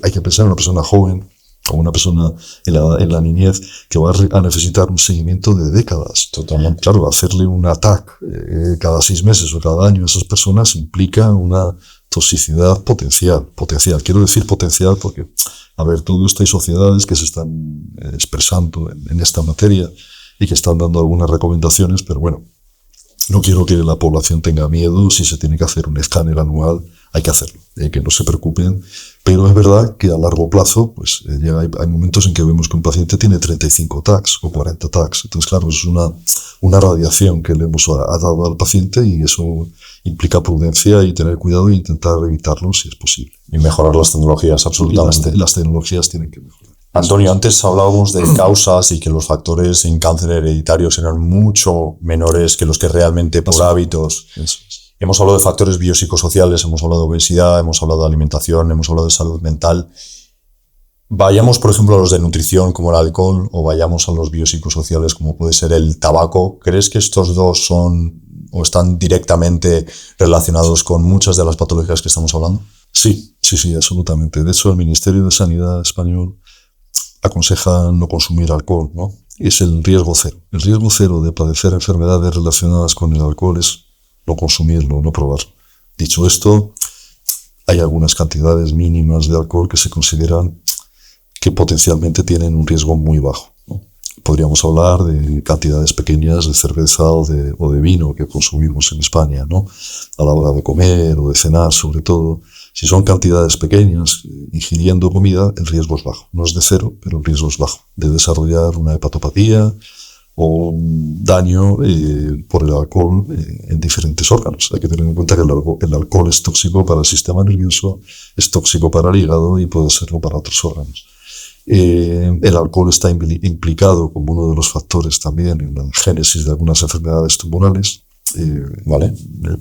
hay que pensar en una persona joven o una persona en la niñez que va a necesitar un seguimiento de décadas. Totalmente. Claro, hacerle un TAC cada 6 meses o cada año a esas personas implica una toxicidad potencial. Quiero decir potencial porque, a ver, todo esto hay sociedades que se están expresando en esta materia y que están dando algunas recomendaciones, pero bueno, no quiero que la población tenga miedo. Si se tiene que hacer un escáner anual, hay que hacerlo, que no se preocupen. Pero es verdad que a largo plazo, pues hay momentos en que vemos que un paciente tiene 35 TACs o 40 TACs. Entonces, claro, es una radiación que le hemos dado al paciente y eso implica prudencia y tener cuidado e intentar evitarlo si es posible. Y mejorar las tecnologías, absolutamente. Las tecnologías tienen que mejorar. Antonio, antes hablábamos de causas y que los factores en cáncer hereditarios eran mucho menores que los que realmente por hábitos. Eso es. Hemos hablado de factores biopsicosociales, hemos hablado de obesidad, hemos hablado de alimentación, hemos hablado de salud mental. Vayamos, por ejemplo, a los de nutrición como el alcohol o vayamos a los biopsicosociales como puede ser el tabaco. ¿Crees que estos dos son o están directamente relacionados con muchas de las patologías que estamos hablando? Sí, absolutamente. De hecho, el Ministerio de Sanidad español aconseja no consumir alcohol, ¿no? Es el riesgo cero. El riesgo cero de padecer enfermedades relacionadas con el alcohol es no consumirlo, no probarlo. Dicho esto, hay algunas cantidades mínimas de alcohol que se consideran que potencialmente tienen un riesgo muy bajo, ¿no? podríamos hablar de cantidades pequeñas de cerveza o de vino que consumimos en España, ¿no? A la hora de comer o de cenar, sobre todo. Si son cantidades pequeñas, ingiriendo comida, el riesgo es bajo. No es de cero, pero el riesgo es bajo de desarrollar una hepatopatía o un daño por el alcohol en diferentes órganos. Hay que tener en cuenta que el alcohol es tóxico para el sistema nervioso, es tóxico para el hígado y puede serlo para otros órganos. El alcohol está implicado como uno de los factores también en la génesis de algunas enfermedades tumorales. ¿Vale?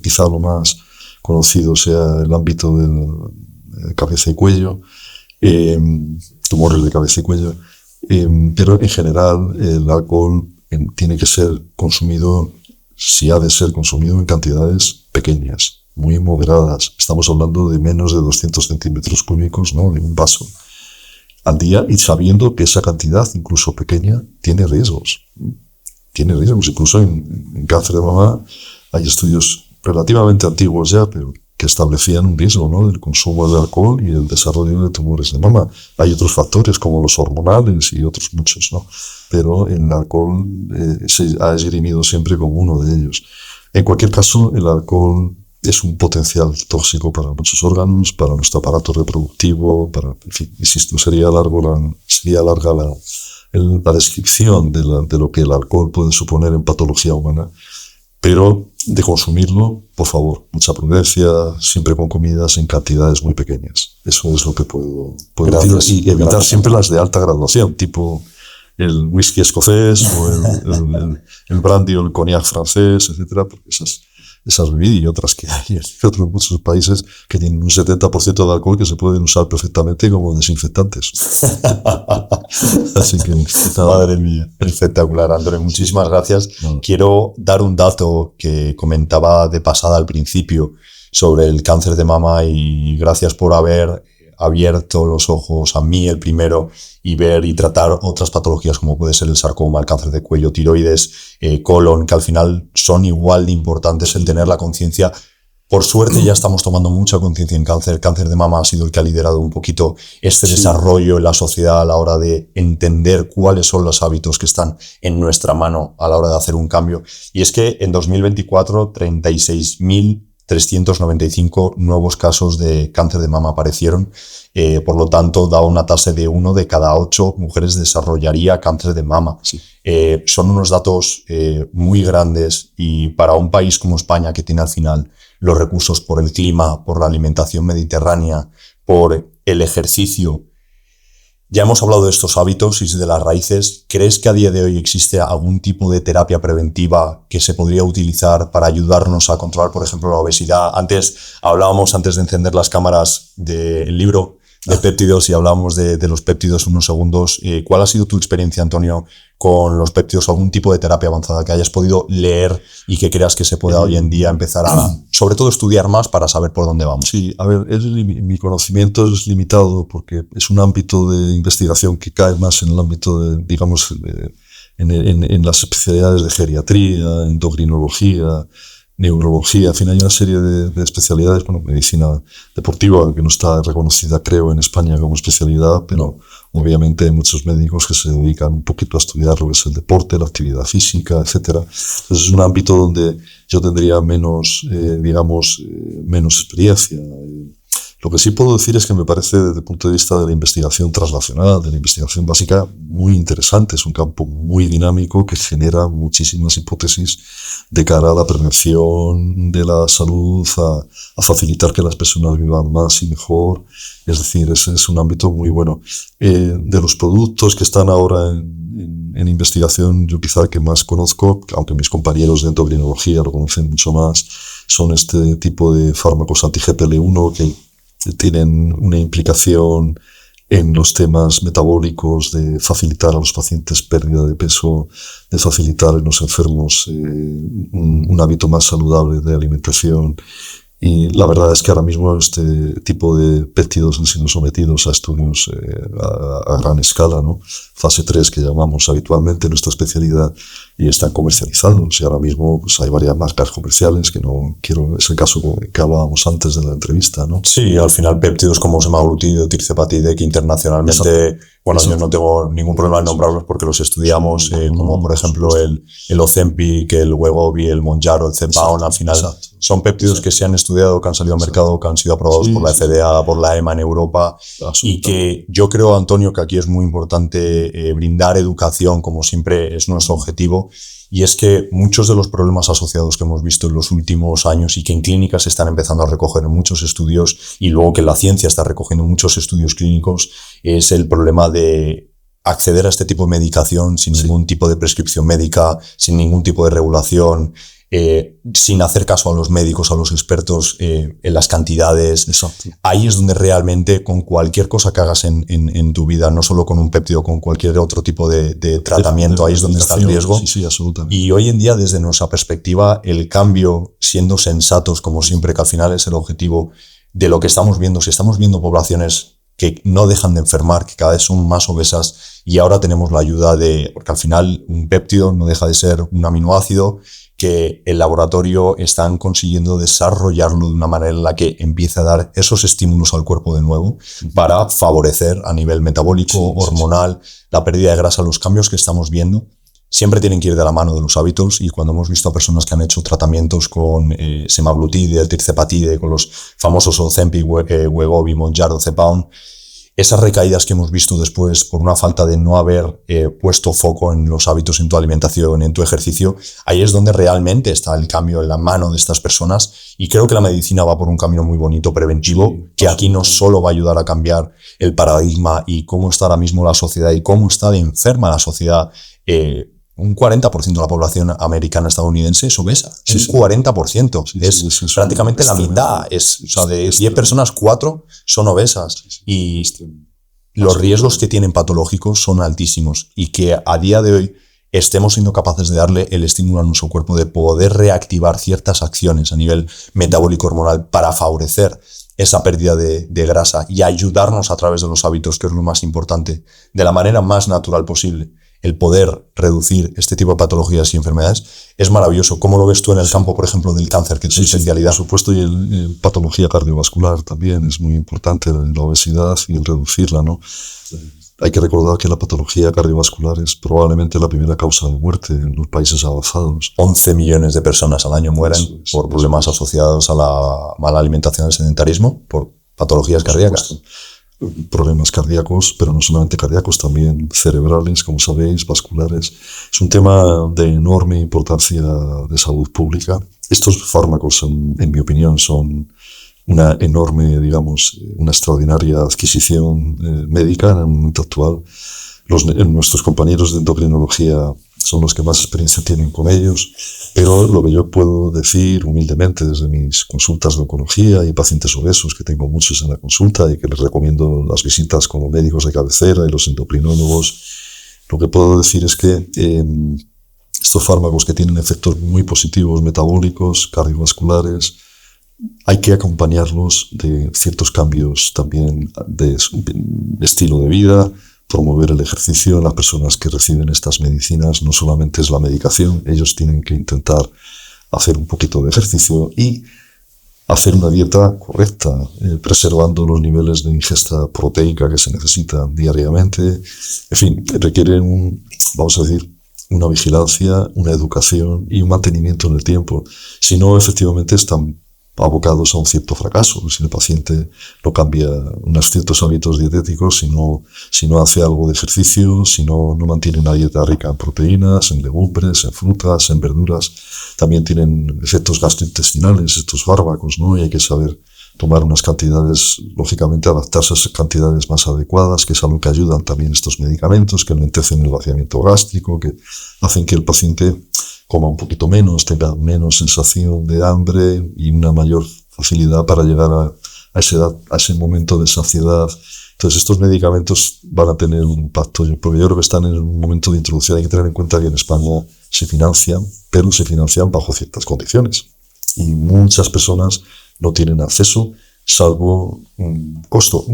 Quizá lo más conocido sea el ámbito de cabeza y cuello, tumores de cabeza y cuello, pero en general el alcohol tiene que ser consumido, si ha de ser consumido, en cantidades pequeñas, muy moderadas. Estamos hablando de menos de 200 centímetros cúbicos, ¿no?, de un vaso al día, y sabiendo que esa cantidad, incluso pequeña, tiene riesgos. Tiene riesgos. Incluso en cáncer de mama hay estudios relativamente antiguos ya, pero que establecían un riesgo, ¿no?, del consumo de alcohol y el desarrollo de tumores de mama. Hay otros factores como los hormonales y otros muchos, ¿no? Pero el alcohol se ha esgrimido siempre como uno de ellos. En cualquier caso, el alcohol es un potencial tóxico para muchos órganos, para nuestro aparato reproductivo, en fin, insisto, sería larga la descripción de lo que el alcohol puede suponer en patología humana, pero de consumirlo, por favor, mucha prudencia, siempre con comidas en cantidades muy pequeñas. Eso es lo que puedo decir. Y evitar siempre las de alta graduación, tipo el whisky escocés o el brandy o el cognac francés, etcétera, porque esas bebidas y otras que hay en otros muchos países que tienen un 70% de alcohol que se pueden usar perfectamente como desinfectantes. Así que, madre mía, espectacular, Antonio, muchísimas gracias. No. Quiero dar un dato que comentaba de pasada al principio sobre el cáncer de mama, y gracias por haber abierto los ojos a mí el primero y ver y tratar otras patologías como puede ser el sarcoma, el cáncer de cuello, tiroides, colon, que al final son igual de importantes en tener la conciencia. Por suerte ya estamos tomando mucha conciencia en cáncer. El cáncer de mama ha sido el que ha liderado un poquito este desarrollo en la sociedad a la hora de entender cuáles son los hábitos que están en nuestra mano a la hora de hacer un cambio. Y es que en 2024 36.395 nuevos casos de cáncer de mama aparecieron. Por lo tanto, da una tasa de 1 de cada 8 mujeres desarrollaría cáncer de mama. Sí. Son unos datos muy grandes, y para un país como España, que tiene al final los recursos por el clima, por la alimentación mediterránea, por el ejercicio. Ya hemos hablado de estos hábitos y de las raíces. ¿Crees que a día de hoy existe algún tipo de terapia preventiva que se podría utilizar para ayudarnos a controlar, por ejemplo, la obesidad? Hablábamos, antes de encender las cámaras, del libro de péptidos, y hablábamos de los péptidos unos segundos. ¿Cuál ha sido tu experiencia, Antonio, con los péptidos? ¿Algún tipo de terapia avanzada que hayas podido leer y que creas que se pueda hoy en día empezar a, sobre todo, estudiar más para saber por dónde vamos? Sí, a ver, mi conocimiento es limitado porque es un ámbito de investigación que cae más en el ámbito de, digamos, en las especialidades de geriatría, endocrinología, neurología. En fin, hay una serie de especialidades. Bueno, medicina deportiva, que no está reconocida, creo, en España como especialidad, pero obviamente hay muchos médicos que se dedican un poquito a estudiar lo que es el deporte, la actividad física, etcétera. Entonces es un ámbito donde yo tendría menos experiencia. Lo que sí puedo decir es que me parece, desde el punto de vista de la investigación translacional, de la investigación básica, muy interesante. Es un campo muy dinámico que genera muchísimas hipótesis de cara a la prevención de la salud, a facilitar que las personas vivan más y mejor. Es decir, es un ámbito muy bueno. De los productos que están ahora en investigación, yo quizá el que más conozco, aunque mis compañeros de endocrinología lo conocen mucho más, son este tipo de fármacos anti-GPL1 que tienen una implicación en los temas metabólicos, de facilitar a los pacientes pérdida de peso, de facilitar en los enfermos un hábito más saludable de alimentación. Y la verdad es que ahora mismo este tipo de péptidos han sido sometidos a estudios a gran escala, ¿no? Fase 3, que llamamos habitualmente en nuestra especialidad, y están comercializados. Y ahora mismo pues, hay varias marcas comerciales que no quiero, es el caso que hablábamos antes de la entrevista, ¿no? Sí, al final péptidos como semaglutide o tirzepatide, que internacionalmente, bueno, yo no tengo ningún problema en nombrarlos porque los estudiamos, como por ejemplo el Ozempic, el Wegovy, el Mounjaro, el Zepbound, al final son péptidos que se han estudiado, que han salido al mercado, que han sido aprobados por la FDA, por la EMA en Europa, y que yo creo, Antonio, que aquí es muy importante brindar educación, como siempre es nuestro objetivo, y es que muchos de los problemas asociados que hemos visto en los últimos años y que en clínicas se están empezando a recoger en muchos estudios y luego que la ciencia está recogiendo en muchos estudios clínicos es el problema de acceder a este tipo de medicación sin ningún tipo de prescripción médica, sin ningún tipo de regulación, sin hacer caso a los médicos, a los expertos en las cantidades. Exacto. Ahí es donde realmente con cualquier cosa que hagas en tu vida, no solo con un péptido, con cualquier otro tipo de tratamiento, ahí es donde está el riesgo. Sí, absolutamente. Y hoy en día, desde nuestra perspectiva, el cambio, siendo sensatos, como siempre, que al final es el objetivo de lo que estamos viendo, si estamos viendo poblaciones que no dejan de enfermar, que cada vez son más obesas, y ahora tenemos la ayuda porque al final un péptido no deja de ser un aminoácido que el laboratorio están consiguiendo desarrollarlo de una manera en la que empiece a dar esos estímulos al cuerpo de nuevo para favorecer a nivel metabólico, hormonal, la pérdida de grasa, los cambios que estamos viendo. Siempre tienen que ir de la mano de los hábitos, y cuando hemos visto a personas que han hecho tratamientos con semaglutide, tirzepatide, con los famosos Ozempic, Wegovy, Mounjaro, Zepbound, esas recaídas que hemos visto después por una falta de no haber puesto foco en los hábitos, en tu alimentación, en tu ejercicio, ahí es donde realmente está el cambio en la mano de estas personas, y creo que la medicina va por un camino muy bonito, preventivo, que aquí no solo va a ayudar a cambiar el paradigma y cómo está ahora mismo la sociedad y cómo está de enferma la sociedad. Un 40% de la población americana estadounidense es obesa. Sí, un 40%. Es prácticamente la mitad. O sea, de 10 personas, 4 son obesas. Y los riesgos que tienen patológicos son altísimos. Y que a día de hoy estemos siendo capaces de darle el estímulo a nuestro cuerpo de poder reactivar ciertas acciones a nivel metabólico hormonal para favorecer esa pérdida de grasa y ayudarnos a través de los hábitos, que es lo más importante, de la manera más natural posible, el poder reducir este tipo de patologías y enfermedades, es maravilloso. ¿Cómo lo ves tú en el campo, por ejemplo, del cáncer, que es tu especialidad? Por supuesto, y el patología cardiovascular también es muy importante, la obesidad y el reducirla, ¿no? Hay que recordar que la patología cardiovascular es probablemente la primera causa de muerte en los países avanzados. 11 millones de personas al año mueren por problemas asociados a la mala alimentación, al sedentarismo, por patologías cardíacas. Problemas cardíacos, pero no solamente cardíacos, también cerebrales, como sabéis, vasculares. Es un tema de enorme importancia de salud pública. Estos fármacos, en mi opinión, son una enorme, digamos, una extraordinaria adquisición médica en el momento actual. Nuestros compañeros de endocrinología son los que más experiencia tienen con ellos, pero lo que yo puedo decir humildemente desde mis consultas de oncología y pacientes obesos, que tengo muchos en la consulta y que les recomiendo las visitas con los médicos de cabecera y los endocrinólogos, lo que puedo decir es que estos fármacos que tienen efectos muy positivos metabólicos, cardiovasculares, hay que acompañarlos de ciertos cambios también de estilo de vida, promover el ejercicio en las personas que reciben estas medicinas. No solamente es la medicación, ellos tienen que intentar hacer un poquito de ejercicio y hacer una dieta correcta, preservando los niveles de ingesta proteica que se necesitan diariamente. En fin, requieren vamos a decir, una vigilancia, una educación y un mantenimiento en el tiempo. Si no, efectivamente están abocados a un cierto fracaso. Si el paciente no cambia unos ciertos hábitos dietéticos, si no hace algo de ejercicio, si no mantiene una dieta rica en proteínas, en legumbres, en frutas, en verduras, también tienen efectos gastrointestinales estos fármacos, ¿no? Y hay que saber tomar unas cantidades, lógicamente adaptarse a esas cantidades más adecuadas, que es algo que ayudan también estos medicamentos, que enlentecen el vaciamiento gástrico, que hacen que el paciente coma un poquito menos, tenga menos sensación de hambre y una mayor facilidad para llegar a ese momento de saciedad. Entonces estos medicamentos van a tener un impacto, porque yo creo que están en un momento de introducción. Hay que tener en cuenta que en España se financian, pero se financian bajo ciertas condiciones. Y muchas personas no tienen acceso, salvo un costo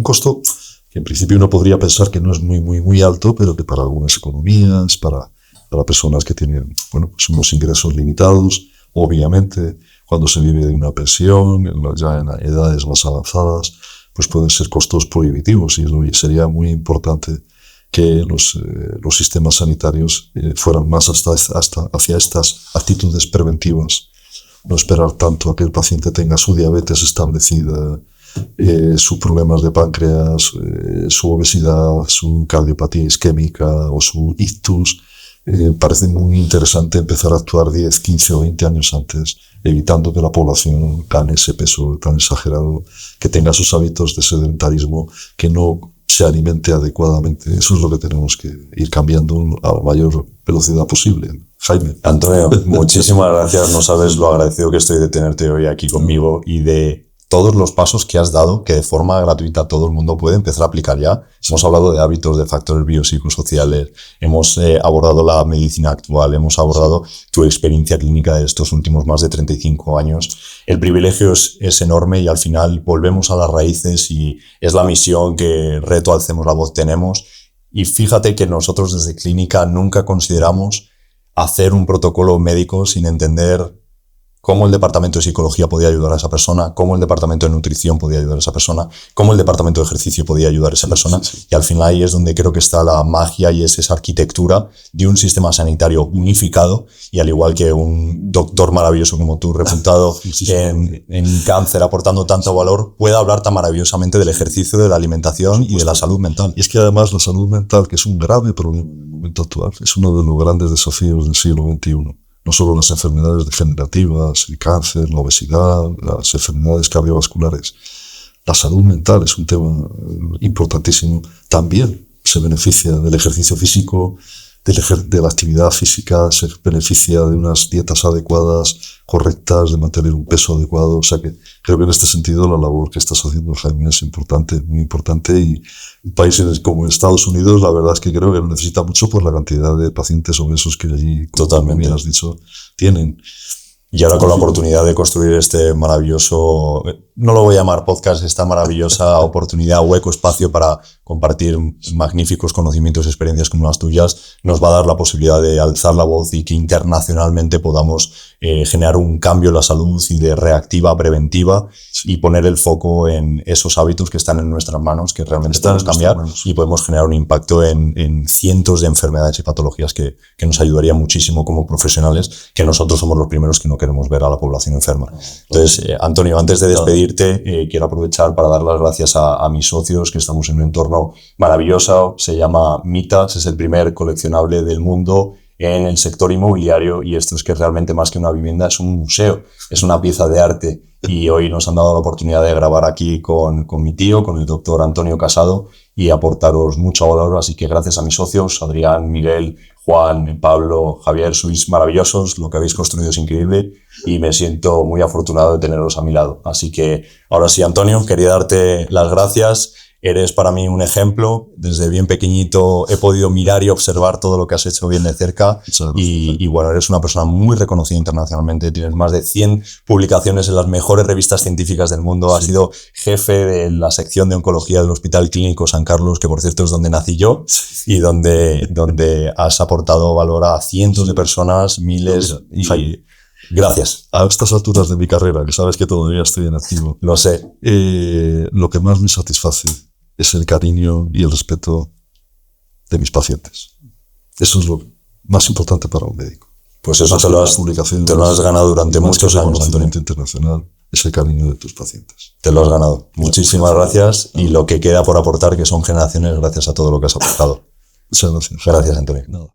que en principio uno podría pensar que no es muy alto, pero que para algunas economías, para para personas que tienen, pues unos ingresos limitados. Obviamente, cuando se vive de una pensión, ya en edades más avanzadas, pues pueden ser costos prohibitivos y sería muy importante que los sistemas sanitarios fueran más hacia estas actitudes preventivas. No esperar tanto a que el paciente tenga su diabetes establecida, sus problemas de páncreas, su obesidad, su cardiopatía isquémica o su ictus. Parece muy interesante empezar a actuar 10, 15 o 20 años antes, evitando que la población gane ese peso tan exagerado, que tenga esos hábitos de sedentarismo, que no se alimente adecuadamente. Eso es lo que tenemos que ir cambiando a la mayor velocidad posible. Jaime. Antonio, muchísimas gracias. No sabes lo agradecido que estoy de tenerte hoy aquí conmigo y de todos los pasos que has dado, que de forma gratuita todo el mundo puede empezar a aplicar ya. Hemos hablado de hábitos, de factores biopsicosociales, hemos abordado la medicina actual, hemos abordado tu experiencia clínica de estos últimos más de 35 años. El privilegio es enorme y al final volvemos a las raíces y es la misión que Reto Alcemos la Voz tenemos. Y fíjate que nosotros desde Clínica nunca consideramos hacer un protocolo médico sin entender cómo el departamento de psicología podía ayudar a esa persona, cómo el departamento de nutrición podía ayudar a esa persona, cómo el departamento de ejercicio podía ayudar a esa persona. Sí. Y al final ahí es donde creo que está la magia y es esa arquitectura de un sistema sanitario unificado y al igual que un doctor maravilloso como tú, reputado en cáncer, aportando tanto valor, pueda hablar tan maravillosamente del ejercicio, de la alimentación y de la salud mental. Y es que además la salud mental, que es un grave problema en el momento actual, es uno de los grandes desafíos del siglo XXI. No solo las enfermedades degenerativas, el cáncer, la obesidad, las enfermedades cardiovasculares. La salud mental es un tema importantísimo. También se beneficia del ejercicio físico, de la actividad física, se beneficia de unas dietas adecuadas, correctas, de mantener un peso adecuado. O sea que creo que en este sentido la labor que estás haciendo, Jaime, es importante, muy importante. Y países como Estados Unidos, la verdad es que creo que lo necesita mucho por la cantidad de pacientes obesos que allí, como bien has dicho, tienen. Y ahora con la oportunidad de construir este maravilloso, no lo voy a llamar podcast, esta maravillosa oportunidad, hueco, espacio para compartir magníficos conocimientos y experiencias como las tuyas, nos va a dar la posibilidad de alzar la voz y que internacionalmente podamos generar un cambio en la salud y de reactiva a preventiva y poner el foco en esos hábitos que están en nuestras manos, que realmente podemos cambiar y podemos generar un impacto en cientos de enfermedades y patologías que nos ayudaría muchísimo como profesionales, que nosotros somos los primeros que no queremos ver a la población enferma. Entonces, Antonio, antes de despedirte, quiero aprovechar para dar las gracias a mis socios, que estamos en un entorno maravilloso, se llama Mitas, es el primer coleccionable del mundo en el sector inmobiliario y esto es que realmente más que una vivienda es un museo, es una pieza de arte y hoy nos han dado la oportunidad de grabar aquí con mi tío, con el doctor Antonio Casado y aportaros mucho valor, así que gracias a mis socios, Adrián, Miguel, Juan, Pablo, Javier, sois maravillosos, lo que habéis construido es increíble y me siento muy afortunado de teneros a mi lado. Así que ahora sí, Antonio, quería darte las gracias. Eres para mí un ejemplo. Desde bien pequeñito he podido mirar y observar todo lo que has hecho bien de cerca y bueno, eres una persona muy reconocida internacionalmente. Tienes más de 100 publicaciones en las mejores revistas científicas del mundo. Has sido jefe de la sección de oncología del Hospital Clínico San Carlos, que por cierto es donde nací yo y donde has aportado valor a cientos de personas, miles y gracias. A estas alturas de mi carrera, que sabes que todavía estoy en activo. Lo sé. Lo que más me satisface es el cariño y el respeto de mis pacientes. Eso es lo más importante para un médico. Pues eso te lo has ganado durante muchos años, Antonio. Internacional es el cariño de tus pacientes. Te lo has ganado. Muchísimas gracias y lo que queda por aportar, que son generaciones, gracias a todo lo que has aportado. Muchas gracias. Gracias, Antonio. Nada.